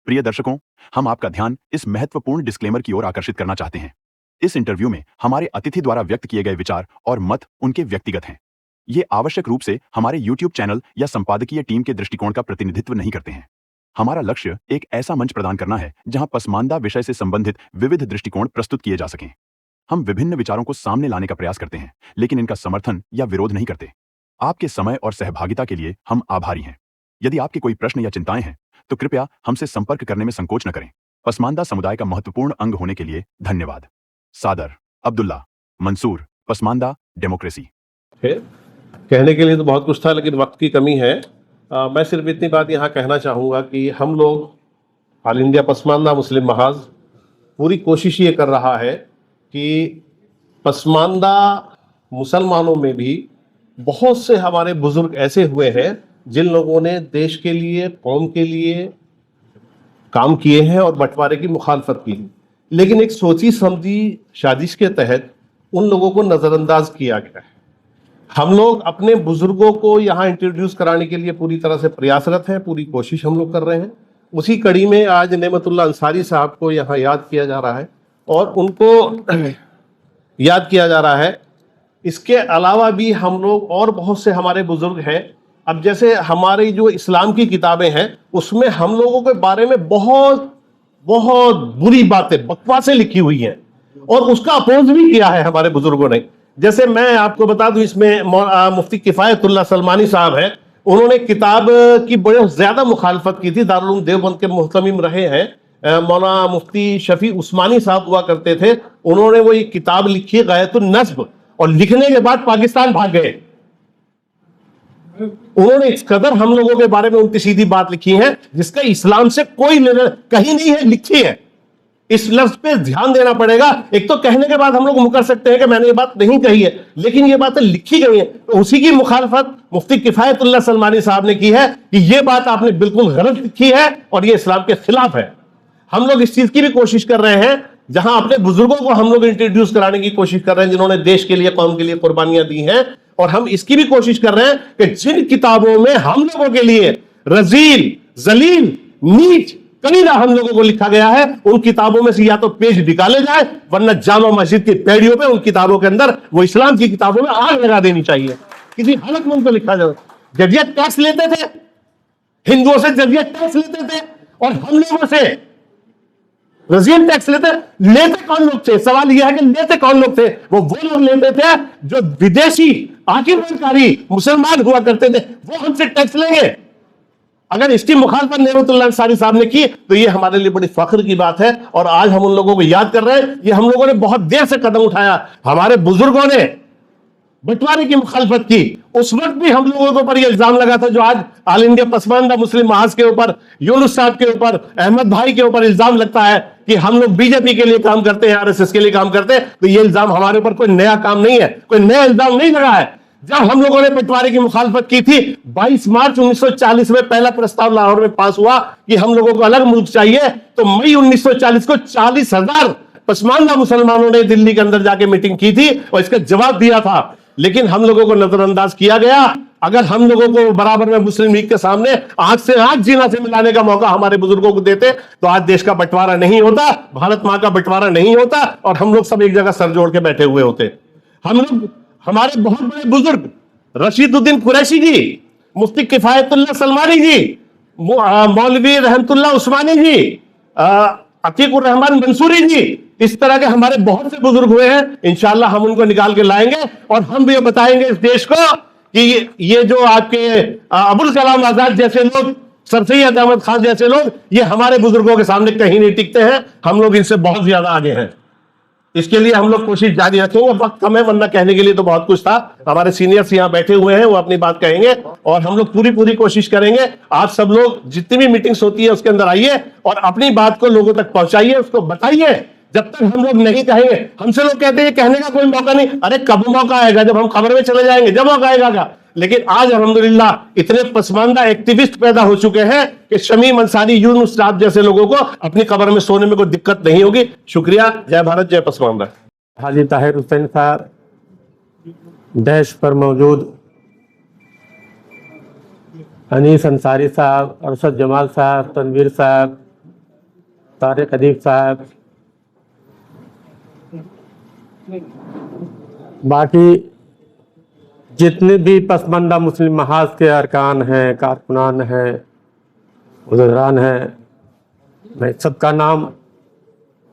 प्रिय दर्शकों, हम आपका ध्यान इस महत्वपूर्ण डिस्क्लेमर की ओर आकर्षित करना चाहते हैं। इस इंटरव्यू में हमारे अतिथि द्वारा व्यक्त किए गए विचार और मत उनके व्यक्तिगत हैं। ये आवश्यक रूप से हमारे YouTube चैनल या संपादकीय टीम के दृष्टिकोण का प्रतिनिधित्व नहीं करते हैं। हमारा लक्ष्य एक ऐसा मंच प्रदान करना है जहां पसमानदा विषय से संबंधित विविध दृष्टिकोण प्रस्तुत किए जा सकें। हम विभिन्न विचारों को सामने लाने का प्रयास करते हैं, लेकिन इनका समर्थन या विरोध नहीं करते। आपके समय और सहभागिता के लिए हम आभारी हैं। यदि आपके कोई प्रश्न या चिंताएं हैं, तो कृपया हमसे संपर्क करने में संकोच न करें। पसमानदा समुदाय का महत्वपूर्ण अंग होने के लिए धन्यवाद। सादर अब्दुल्ला मंसूर, पसमानदा डेमोक्रेसी। कहने के लिए तो बहुत कुछ था, लेकिन वक्त की कमी है। मैं सिर्फ इतनी बात यहाँ कहना चाहूँगा कि हम लोग ऑल इंडिया पसमानदा मुस्लिम महाज पूरी कोशिश ये कर रहा है कि पसमानदा मुसलमानों में भी बहुत से हमारे बुजुर्ग ऐसे हुए हैं जिन लोगों ने देश के लिए, कौम के लिए काम किए हैं और बंटवारे की मुखालफत की, लेकिन एक सोची समझी साजिश के तहत उन लोगों को नज़रअंदाज किया गया है। हम लोग अपने बुजुर्गों को यहाँ इंट्रोड्यूस कराने के लिए पूरी तरह से प्रयासरत हैं, पूरी कोशिश हम लोग कर रहे हैं। उसी कड़ी में आज नेमतुल्लाह अंसारी साहब को यहाँ याद किया जा रहा है और उनको याद किया जा रहा है। इसके अलावा भी हम लोग और बहुत से हमारे बुजुर्ग हैं। अब जैसे हमारी जो इस्लाम की किताबें हैं उसमें हम लोगों के बारे में बहुत बहुत बुरी बातें, बकवासें लिखी हुई हैं और उसका अपोज भी किया है हमारे बुजुर्गों ने। जैसे मैं आपको बता दूं, इसमें मुफ्ती किफायतुल्लाह सलमानी साहब हैं, उन्होंने किताब की बहुत ज्यादा मुखालफत की थी। दारुल उलूम देवबंद के मुहतमिम रहे हैं। मौलाना मुफ्ती शफी उस्मानी साहब हुआ करते थे, उन्होंने वो एक किताब लिखी गायतुन नस्ब, और लिखने के बाद पाकिस्तान भाग गए। उन्होंने इस कदर हम लोगों के बारे में उल्टी सीधी बात लिखी है जिसका इस्लाम से कोई लेना कहीं नहीं है, लिखी है। इस लफ्ज पे ध्यान देना पड़ेगा। एक तो कहने के बाद हम लोग मुकर सकते हैं कि मैंने ये बात नहीं कही है, लेकिन ये बातें लिखी गई है, तो उसी की मुखालफत मुफ्ती किफायतुल्लाह सलमानी साहब ने की है कि ये बात आपने बिल्कुल गलत लिखी है और ये इस्लाम के खिलाफ है। हम लोग इस चीज की भी कोशिश कर रहे हैं, जहां अपने बुजुर्गों को हम लोग इंट्रोड्यूस कराने की कोशिश कर रहे हैं जिन्होंने देश के लिए, कौम के लिए कुर्बानियां दी हैं। और हम इसकी भी कोशिश कर रहे हैं कि जिन किताबों में हम लोगों के लिए रजील, जलील, नीच, कलीला हम लोगों को लिखा गया है, उन किताबों में से या तो पेज निकाले जाए, वरना जामा मस्जिद की पेड़ियों पे उन किताबों के अंदर, वो इस्लाम की किताबों में आग लगा देनी चाहिए। किसी हालत में उनको लिखा जाए। जजिया टैक्स लेते थे, हिंदुओं से जजिया टैक्स लेते थे और हम लोगों से रजील टैक्स लेते कौन लोग थे? सवाल यह है कि लेते कौन लोग थे? वो लोग लेते थे जो विदेशी आकिरकारी मुसलमान हुआ करते थे, वो हमसे टैक्स लेंगे। अगर इसकी मुखालफत नेमतुल्लाह अंसारी साहब ने की तो ये हमारे लिए बड़ी फख्र की बात है। और आज हम उन लोगों को याद कर रहे हैं। ये हम लोगों ने बहुत देर से कदम उठाया, हमारे बुजुर्गों ने बंटवारे की मुखालफत की। उस वक्त भी हम लोगों के ऊपर यह इल्जाम लगा था जो आज ऑल इंडिया पसमानदा मुस्लिम महाज के ऊपर, यूनुस साहब के ऊपर, अहमद भाई के ऊपर इल्जाम लगता है कि हम लोग बीजेपी के लिए काम करते हैं, आरएसएस के लिए काम करते हैं। तो ये इल्जाम हमारे ऊपर कोई नया काम नहीं है, कोई नया इल्जाम नहीं लगा है। जब हम लोगों ने बंटवारे की मुखालफत की थी, 22 मार्च 1940 में पहला प्रस्ताव लाहौर में पास हुआ कि हम लोगों को अलग मुल्क चाहिए, तो मई 1940 को 40,000 पसमानदा मुसलमानों ने दिल्ली के अंदर जाके मीटिंग की थी और इसका जवाब दिया था। लेकिन हम लोगों को नजरअंदाज किया गया। अगर हम लोगों को बराबर में मुस्लिम लीग के सामने आंख से आंख जीना से मिलाने का मौका हमारे बुजुर्गों को देते तो आज देश का बंटवारा नहीं होता, भारत मां का बंटवारा नहीं होता और हम लोग सब एक जगह सर जोड़ के बैठे हुए होते। हम लोग, हमारे बहुत बड़े बुजुर्ग रशीदुद्दीन कुरैशी जी, मुफ्ती किफायतुल्लाह सलमानी जी, मौलवी रहमतुल्लाह उस्मानी जी, अतीकुर रहमान मंसूरी जी, इस तरह के हमारे बहुत से बुजुर्ग हुए हैं। इंशाअल्लाह हम उनको निकाल के लाएंगे और हम भी बताएंगे इस देश को कि ये जो आपके अबुल कलाम आजाद जैसे लोग, सर सैयद अहमद खान जैसे लोग, ये हमारे बुजुर्गों के सामने कहीं नहीं टिकते हैं। हम लोग इनसे बहुत ज्यादा आगे हैं। इसके लिए हम लोग कोशिश जारी रखेंगे। वक्त कम है, वरना कहने के लिए तो बहुत कुछ था। हमारे सीनियर्स यहाँ बैठे हुए हैं, वो अपनी बात कहेंगे और हम लोग पूरी कोशिश करेंगे। आप सब लोग जितनी भी मीटिंग्स होती है उसके अंदर आइए और अपनी बात को लोगों तक पहुंचाइए, उसको बताइए। जब तक हम लोग नहीं कहेंगे, हमसे लोग कहते हैं कहने का कोई मौका नहीं। अरे कब मौका आएगा? जब हम कब्र में चले जाएंगे, जब मौका आएगा। लेकिन आज अल्हम्दुलिल्लाह इतने पसमानदा एक्टिविस्ट पैदा हो चुके हैं कि शमीम अंसारी, यूनुस साहब जैसे लोगों को अपनी कब्र में सोने में कोई दिक्कत नहीं होगी। शुक्रिया। जय भारत, जय पसमानदा। हाजी ताहिर हुसैन साहब डैश पर मौजूद, अनीस अंसारी साहब, अरशद जमाल साहब, तनवीर साहब, तारिक अदीब साहब, बाकी जितने भी पसमानदा मुस्लिम महाज के अरकान हैं, कारकुनान हैं, उज़रान हैं, मैं सबका नाम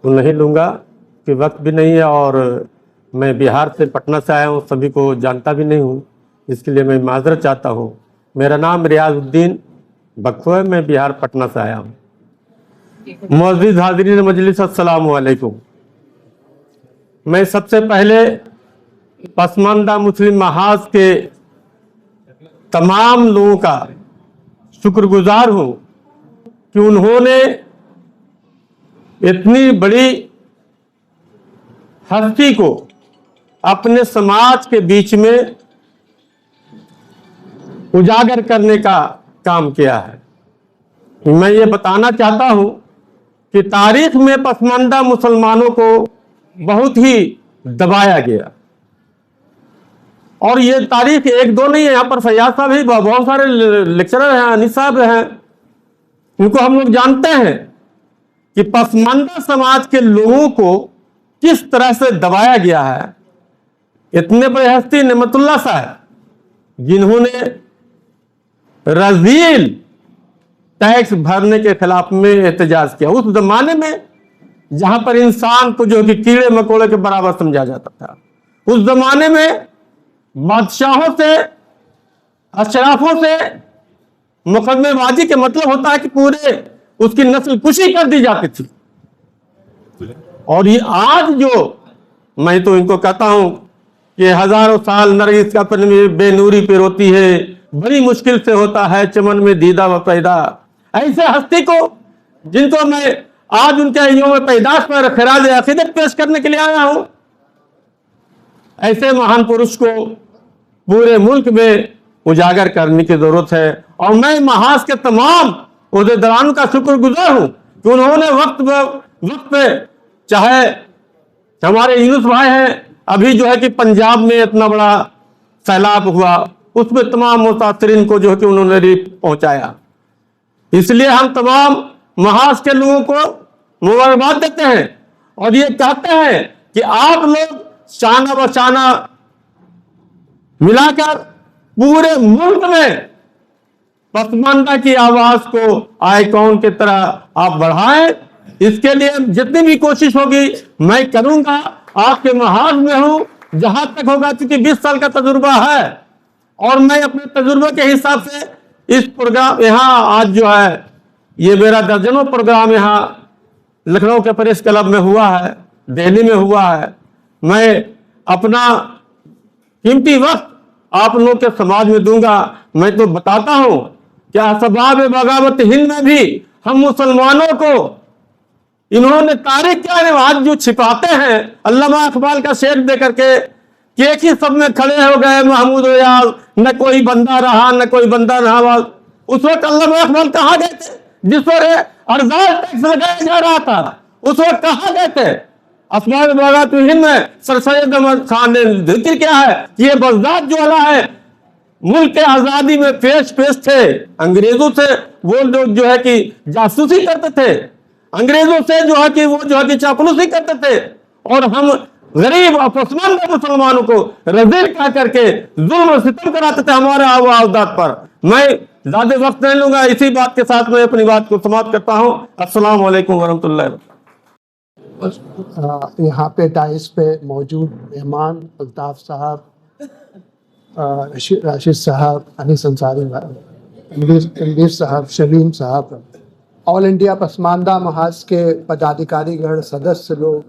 तो नहीं लूँगा कि वक्त भी नहीं है, और मैं बिहार से पटना से आया हूँ, सभी को जानता भी नहीं हूँ, इसके लिए मैं माजरत चाहता हूँ। मेरा नाम रियाजुद्दीन बख्शो है, मैं बिहार पटना से आया हूँ। मुअज़्ज़िज़ हाज़रीन मजलिस, अस्सलामु अलैकुम। मैं सबसे पहले पसमानदा मुस्लिम महाज के तमाम लोगों का शुक्रगुजार हूँ कि उन्होंने इतनी बड़ी हस्ती को अपने समाज के बीच में उजागर करने का काम किया है। मैं ये बताना चाहता हूँ कि तारीख में पसमानदा मुसलमानों को बहुत ही दबाया गया, और ये तारीख एक दो नहीं है। यहाँ पर फैयाज साहब ही बहुत सारे लेक्चरर हैं, अनीस साहब हैं, इनको हम लोग जानते हैं कि पसमानदा समाज के लोगों को किस तरह से दबाया गया है। इतने बड़े हस्ती नेमतुल्लाह साहब जिन्होंने रजील टैक्स भरने के खिलाफ में एहतजाज किया, उस जमाने में जहां पर इंसान को जो कि कीड़े मकोड़े के बराबर समझा जाता था, उस जमाने में बादशाहों से, अशराफों से मुकदमेबाजी के मतलब होता है कि पूरे उसकी नस्ल कुशी कर दी जाती थी। और ये आज जो, मैं तो इनको कहता हूं कि हजारों साल नरगिस का बेनूरी पे रोती है, बड़ी मुश्किल से होता है चमन में दीदा व पैदा। ऐसे हस्ती को, जिनको मैं आज उनके यौम पैदाश पर खिराज अकीदत पेश करने के लिए आया हूं, ऐसे महान पुरुष को पूरे मुल्क में उजागर करने की जरूरत है। और मैं महाज के तमाम उहदेदारों का शुक्रगुजार हूं कि उन्होंने वक्त पे, चाहे हमारे यूनुस भाई हैं, अभी जो है कि पंजाब में इतना बड़ा सैलाब हुआ, उसमें तमाम मुतासरीन को जो है कि उन्होंने रिलीफ पहुंचाया। इसलिए हम तमाम महाज के लोगों को मुबारकबाद देते हैं और ये कहते हैं कि आप लोग शाना बशाना मिलाकर पूरे मुल्क में पसमानदा की आवाज को आइकॉन की तरह आप बढ़ाएं। इसके लिए जितनी भी कोशिश होगी मैं करूंगा। आपके महाज में हूं जहां तक होगा, क्योंकि 20 साल का तजुर्बा है और मैं अपने तजुर्बे के हिसाब से इस प्रोग्राम, यहाँ आज जो है ये मेरा दर्जनों प्रोग्राम यहाँ लखनऊ के प्रेस क्लब में हुआ है, दिल्ली में हुआ है। मैं अपना कीमती वक्त आप लोग के समाज में दूंगा। मैं तो बताता हूं कि असबाब बगावत हिंद में भी हम मुसलमानों को इन्होंने तारीख क्या रिवाज जो छिपाते हैं, अल्लामा इकबाल का शेर दे करके कि एक ही सब में खड़े हो गए महमूद यार, न कोई बंदा रहा न कोई बंदा रहा। उस वक्त अल्लामा इकबाल कहाँ गए थे? जिस पर अर्जाल टैक्स लगाया जा रहा था, उस वक्त कहाँ गए थे? असबाब बगावत हिंद में सर सैयद अहमद खान ने जिक्र किया है कि ये बगदाद जो वाला है मुल्क के आजादी में पेश थे। अंग्रेजों से वो लोग जो है कि जासूसी करते थे, अंग्रेजों से जो है कि वो जो है कि चापलूसी करते थे, और हम गरीब और पसमानदा मुसलमानों को रज़ील कह करके जुल्म और सितम कराते थे हमारे आवाज़दात पर। मैं ज्यादा वक्त नहीं लूंगा, इसी बात के साथ मैं अपनी बात को समाप्त करता हूँ। अस्सलाम वालेकुम वरहमतुल्लाहि वबरकातुहू। यहाँ पे डाइस पे मौजूद मेहमान अल्ताफ साहब, राशिद साहब, अनीस अंसारी, तनवीर साहब, शमीम साहब, ऑल इंडिया पसमानदा महाज के पदाधिकारीगण, सदस्य लोग,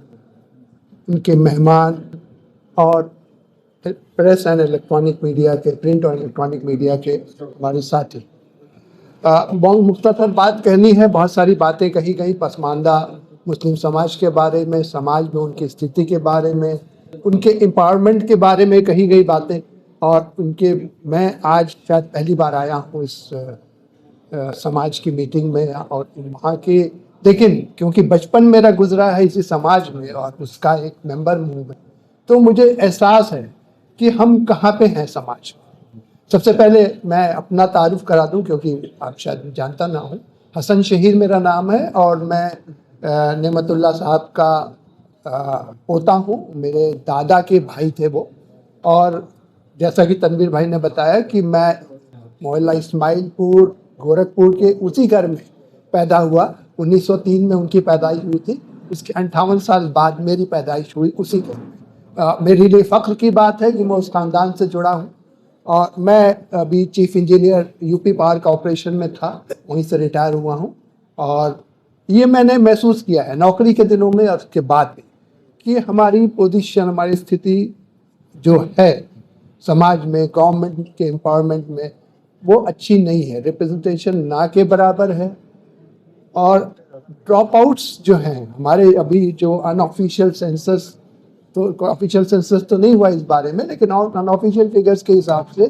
उनके मेहमान और प्रेस एंड इलेक्ट्रॉनिक मीडिया के, प्रिंट और इलेक्ट्रॉनिक मीडिया के हमारे साथी, बहुत मुख्तसर बात कहनी है। बहुत सारी बातें कही गई पसमानदा मुस्लिम समाज के बारे में, समाज में उनकी स्थिति के बारे में, उनके एम्पावरमेंट के बारे में कही गई बातें। और उनके, मैं आज शायद पहली बार आया हूँ इस समाज की मीटिंग में, और वहाँ के, लेकिन क्योंकि बचपन मेरा गुजरा है इसी समाज में और उसका एक मेंबर हूँ मैं, तो मुझे एहसास है कि हम कहाँ पे हैं समाज में। सबसे पहले मैं अपना तारुफ करा दूं, क्योंकि आप शायद जानता ना हो, हसन शहीर मेरा नाम है और मैं नेमतुल्लाह साहब का पोता हूँ। मेरे दादा के भाई थे वो। और जैसा कि तनवीर भाई ने बताया कि मैं मोहल्ला इस्माइलपुर गोरखपुर के उसी घर में पैदा हुआ। 1903 में उनकी पैदाइश हुई थी। उसके 58 साल बाद मेरी पैदाइश हुई उसी घर में। मेरे लिए फ़ख्र की बात है कि मैं उस ख़ानदान से जुड़ा हूँ। और मैं अभी chief engineer UP power corporation में था, वहीं से रिटायर हुआ हूँ। और ये मैंने महसूस किया है नौकरी के दिनों में और उसके बाद भी कि हमारी पोजीशन, हमारी स्थिति जो है समाज में, गवर्नमेंट के एम्पावरमेंट में, वो अच्छी नहीं है। रिप्रेजेंटेशन ना के बराबर है। और ड्रॉप आउट्स जो हैं हमारे, अभी जो अनऑफिशियल सेंसस, तो ऑफिशियल सेंसस तो नहीं हुआ इस बारे में, लेकिन अनऑफिशियल फिगर्स के हिसाब से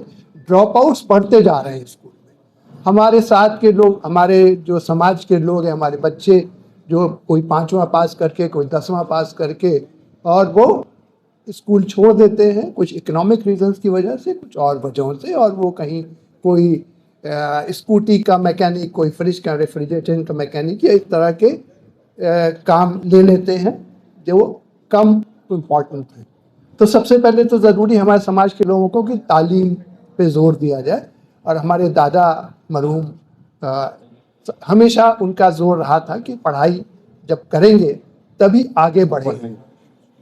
ड्रॉप आउट्स बढ़ते जा रहे हैं स्कूल में। हमारे साथ के लोग, हमारे जो समाज के लोग हैं, हमारे बच्चे जो कोई 5वां पास करके, कोई 10वां पास करके, और वो स्कूल छोड़ देते हैं कुछ इकोनॉमिक रीजंस की वजह से, कुछ और वजहों से। और वो कहीं कोई स्कूटी का मैकेनिक, कोई फ्रिज का, रेफ्रिजरेटर का मैकेनिक, या इस तरह के काम ले लेते हैं जो कम इम्पॉर्टेंट है। तो सबसे पहले तो ज़रूरी हमारे समाज के लोगों को कि तालीम पे जोर दिया जाए। और हमारे दादा मरहूम हमेशा उनका जोर रहा था कि पढ़ाई जब करेंगे तभी आगे बढ़ेंगे,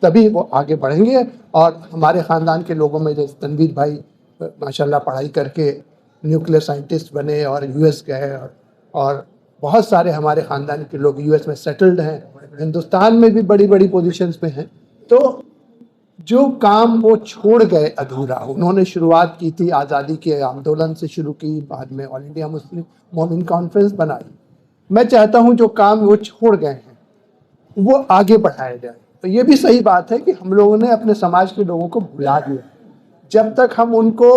तभी वो आगे बढ़ेंगे। और हमारे ख़ानदान के लोगों में जैसे तनवीर भाई माशाल्लाह पढ़ाई करके न्यूक्लियर साइंटिस्ट बने और यूएस गए, और बहुत सारे हमारे ख़ानदान के लोग यूएस में सेटल्ड हैं, हिंदुस्तान में भी बड़ी बड़ी पोजीशंस पे हैं। तो जो काम वो छोड़ गए अधूरा, उन्होंने शुरुआत की थी आज़ादी के आंदोलन से शुरू की, बाद में ऑल इंडिया मुस्लिम मोमिन कॉन्फ्रेंस बनाई। मैं चाहता हूँ जो काम वो छोड़ गए हैं वो आगे बढ़ाया जाए। तो ये भी सही बात है कि हम लोगों ने अपने समाज के लोगों को भुला दिया। जब तक हम उनको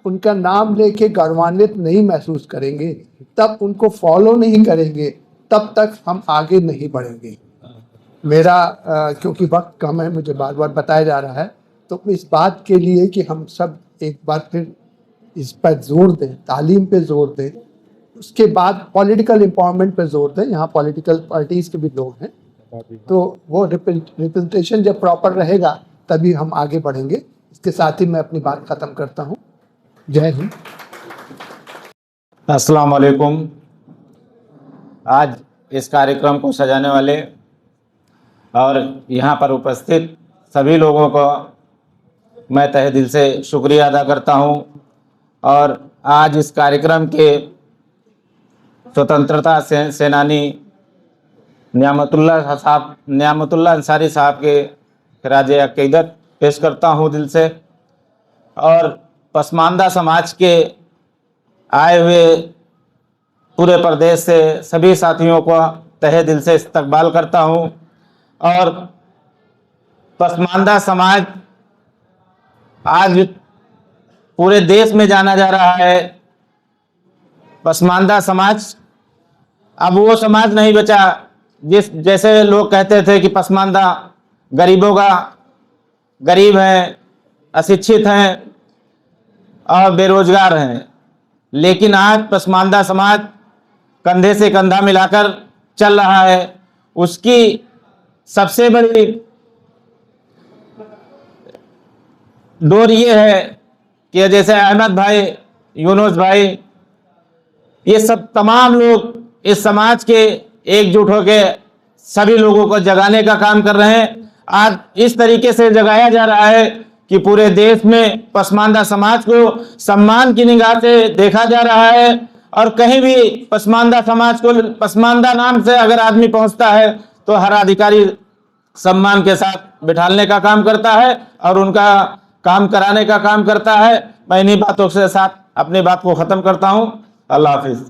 उनका नाम लेके गौरवान्वित नहीं महसूस करेंगे, तब उनको फॉलो नहीं करेंगे, तब तक हम आगे नहीं बढ़ेंगे। मेरा क्योंकि वक्त कम है, मुझे बार बार बताया जा रहा है, तो इस बात के लिए कि हम सब एक बार फिर इस पर जोर दें, तालीम पे जोर दें, उसके बाद पॉलिटिकल एम्पावरमेंट पे जोर दें। यहाँ पॉलिटिकल पार्टीज़ के भी लोग हैं, तो वो रिप्रेजेंटेशन जब प्रॉपर रहेगा तभी हम आगे बढ़ेंगे। इसके साथ ही मैं अपनी बात ख़त्म करता हूँ। जय हिंद। अस्सलाम वालेकुम। आज इस कार्यक्रम को सजाने वाले और यहाँ पर उपस्थित सभी लोगों को मैं तहे दिल से शुक्रिया अदा करता हूँ। और आज इस कार्यक्रम के स्वतंत्रता सेनानी नियामतुल्लाह अंसारी साहब के खिराज अक़ीदत पेश करता हूँ दिल से। और पसमानदा समाज के आए हुए पूरे प्रदेश से सभी साथियों को तहे दिल से इस्तकबाल करता हूँ। और पसमानदा समाज आज पूरे देश में जाना जा रहा है। पसमानदा समाज अब वो समाज नहीं बचा जैसे लोग कहते थे कि पसमानदा गरीबों का, गरीब हैं, अशिक्षित हैं और बेरोजगार हैं। लेकिन आज पसमानदा समाज कंधे से कंधा मिलाकर चल रहा है। उसकी सबसे बड़ी डोर ये है कि जैसे अहमद भाई, यूनुस भाई, ये सब तमाम लोग इस समाज के एकजुट होकर सभी लोगों को जगाने का काम कर रहे हैं। आज इस तरीके से जगाया जा रहा है कि पूरे देश में पसमानदा समाज को सम्मान की निगाह से देखा जा रहा है। और कहीं भी पसमानदा समाज को, पसमानदा नाम से अगर आदमी पहुंचता है तो हर अधिकारी सम्मान के साथ बिठाने का काम करता है और उनका काम कराने का काम करता है। मैं इन्हीं बातों के साथ अपनी बात को ख़त्म करता हूँ। अल्लाह हाफिज़।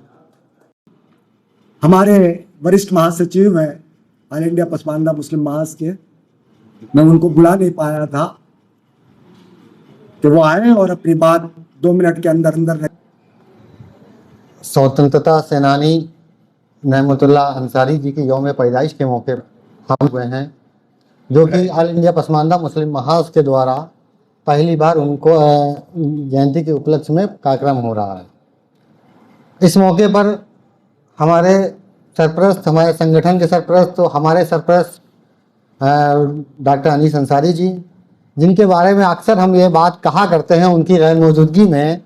हमारे वरिष्ठ महासचिव हैं ऑल इंडिया पसमानदा मुस्लिम महाज के, मैं उनको बुला नहीं पाया था कि वो आए और अपनी बात 2 मिनट के अंदर अंदर रखें। स्वतंत्रता सेनानी नेमतुल्लाह अंसारी जी की यौम पैदाइश के मौके पर हम हुए हैं, जो कि ऑल इंडिया पसमानदा मुस्लिम महाज के द्वारा पहली बार उनको जयंती के उपलक्ष्य में कार्यक्रम हो रहा है। इस मौके पर हमारे सरप्रस्त, हमारे संगठन के सरप्रस्त तो हमारे सरप्रस्त डॉक्टर अनीस अंसारी जी, जिनके बारे में अक्सर हम ये बात कहा करते हैं उनकी गैर मौजूदगी में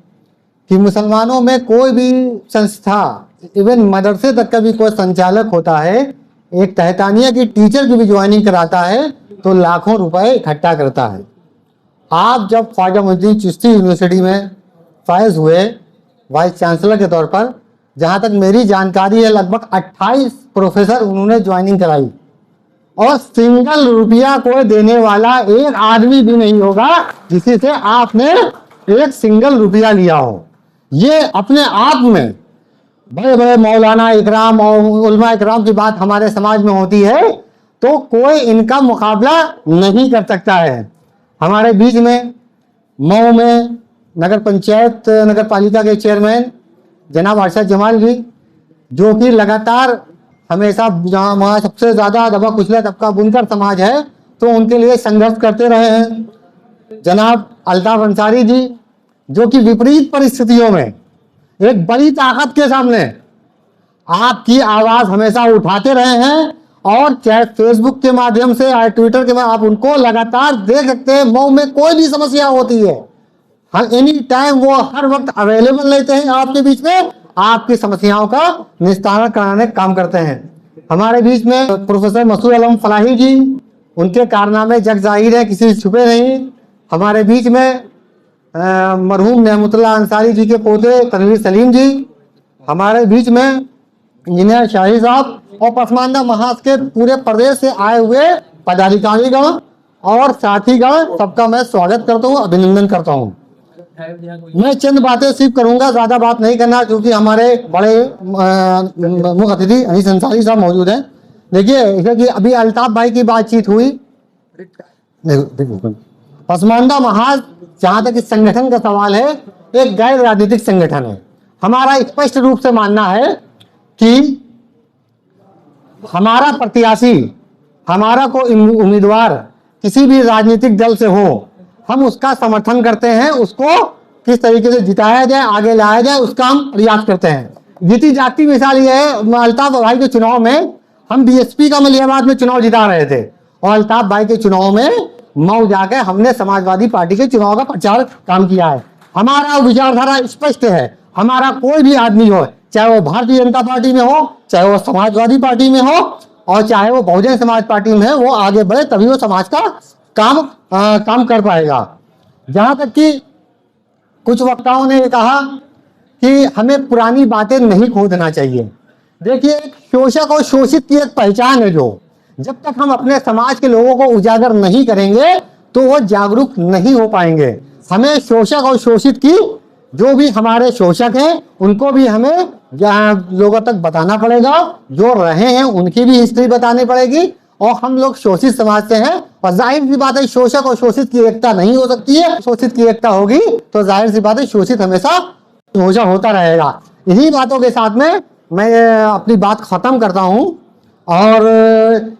कि मुसलमानों में कोई भी संस्था, इवन मदरसे तक का भी कोई संचालक होता है, एक तहतानिया की टीचर की भी ज्वाइनिंग कराता है तो लाखों रुपए इकट्ठा करता है। आप जब ख्वाजा मुइनुद्दीन चिश्ती यूनिवर्सिटी में फायज हुए वाइस चांसलर के तौर पर, जहाँ तक मेरी जानकारी है लगभग 28 प्रोफेसर उन्होंने ज्वाइनिंग कराई और सिंगल रुपया कोई देने वाला एक आदमी भी नहीं होगा जिसी से आपने एक सिंगल रुपया लिया हो। ये अपने आप में बड़े बड़े मौलाना इकराम और उलमा इकराम की बात हमारे समाज में होती है तो कोई इनका मुकाबला नहीं कर सकता है। हमारे बीच में मऊ में नगर पंचायत नगर पालिका के चेयरमैन जनाब अरशद जमाल जी, जो कि लगातार हमेशा जहाँ वहाँ सबसे ज़्यादा दबा कुचला तबका बुनकर समाज है तो उनके लिए संघर्ष करते रहे हैं। जनाब अल्ताफ अंसारी जी, जो कि विपरीत परिस्थितियों में एक बड़ी ताकत के सामने आपकी आवाज़ हमेशा उठाते रहे हैं और चाहे फेसबुक के माध्यम से या ट्विटर के माध्यम आप उनको लगातार देख सकते हैं। मऊ में कोई भी समस्या होती है, हर एनी टाइम वो हर वक्त अवेलेबल रहते हैं आपके बीच में, आपकी समस्याओं का निस्तारण कराने का काम करते हैं। हमारे बीच में प्रोफेसर मसूद आलम फलाही जी, उनके कारनामे जग जाहिर है, किसी से छुपे नहीं। हमारे बीच में मरहूम नेमतुल्लाह अंसारी जी के पोते तनवीर सलीम जी, हमारे बीच में इंजीनियर शाही साहब और पसमानदा महाज के पूरे प्रदेश से आए हुए पदाधिकारीगण और साथीगण, सबका मैं स्वागत करता हूँ, अभिनंदन करता हूँ। मैं चंद बातें सिर्फ करूंगा, ज्यादा बात नहीं करना क्योंकि हमारे बड़े मुख्य अतिथि अनीस अंसारी साहब मौजूद हैं। देखिए जैसे कि अभी अल्ताफ भाई की बातचीत हुई, पसमानदा महाज जहां तक इस संगठन का सवाल है, एक गैर राजनीतिक संगठन है। हमारा स्पष्ट रूप से मानना है कि हमारा प्रत्याशी, हमारा कोई उम्मीदवार किसी भी राजनीतिक दल से हो, हम उसका समर्थन करते हैं, उसको किस तरीके से जिताया जाए, आगे लाया जाए, उसका हम प्रयास करते हैं। जीती जाती मिसाल ये है, अल्ताफ भाई के चुनाव में हम बीएसपी का मलियाबाद में चुनाव जिता रहे थे और अल्ताफ भाई के चुनाव में मऊ जाके हमने समाजवादी पार्टी के चुनाव का प्रचार काम किया है। हमारा विचारधारा स्पष्ट है, हमारा कोई भी आदमी हो, चाहे वो भारतीय जनता पार्टी में हो, चाहे वो समाजवादी पार्टी में हो और चाहे वो बहुजन समाज पार्टी में है, वो आगे बढ़े तभी वो समाज का काम कर पाएगा। जहां तक कि कुछ वक्ताओं ने कहा कि हमें पुरानी बातें नहीं खोदना चाहिए। देखिए, शोषक और शोषित की एक पहचान है, जो जब तक हम अपने समाज के लोगों को उजागर नहीं करेंगे तो वो जागरूक नहीं हो पाएंगे। हमें शोषक और शोषित की, जो भी हमारे शोषक हैं उनको भी हमें लोगों तक बताना पड़ेगा, जो रहे हैं उनकी भी हिस्ट्री बतानी पड़ेगी। और हम लोग शोषित समाज से हैं और जाहिर सी बात है शोषक और शोषित की एकता नहीं हो सकती है। शोषित की एकता होगी तो जाहिर सी बात है शोषित हमेशा शोषण होता रहेगा। इन्हीं बातों के साथ में मैं अपनी बात खत्म करता हूं और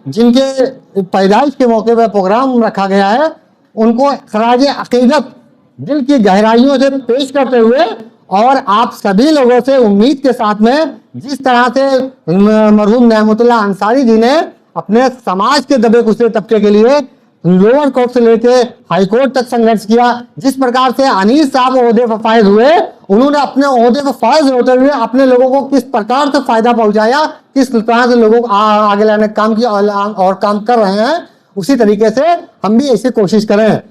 जिनके पैदाइश के मौके पर प्रोग्राम रखा गया है उनको खराज अकीदत दिल की गहराइयों से पेश करते हुए और आप सभी लोगों से उम्मीद के साथ में, जिस तरह से मरहूम नेमतुल्लाह अंसारी जी ने अपने समाज के दबे कुचले तबके के लिए लोअर कोर्ट से लेके हाई कोर्ट तक संघर्ष किया, जिस प्रकार से अनीस साहब ओहदे पर फायज हुए, उन्होंने अपने ओहदे पर फायज होते हुए अपने लोगों को किस प्रकार से फायदा पहुंचाया, किस तरह से लोगों को आगे लाने का काम किया और काम कर रहे हैं, उसी तरीके से हम भी ऐसी कोशिश करें।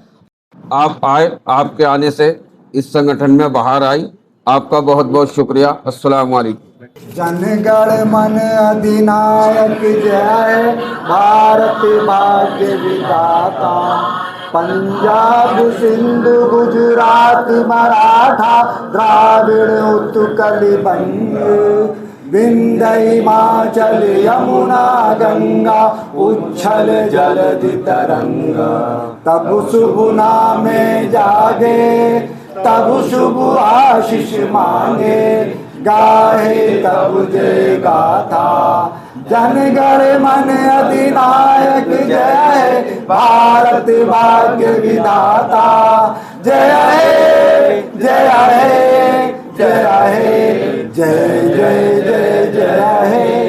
आप आए, आपके आने से इस संगठन में बाहर आई, आपका बहुत बहुत शुक्रिया। अस्सलाम वालेकुम। जनगण मन अधिनायक जय, भारत भाग्य विधाता, पंजाब सिंधु गुजरात मराठा द्राविड़ उत्कल बंग, विंध्य हिमाचल यमुना गंगा उच्छल जलधि तरंग, तब शुभ नामे जागे, तब शुभ आशीष मांगे, गाहे तब जय गाथा, जनगण मन अधिनायक जय, भारत भाग्य विधाता, जय हे जय हे जय हे जय जय जय जय हे।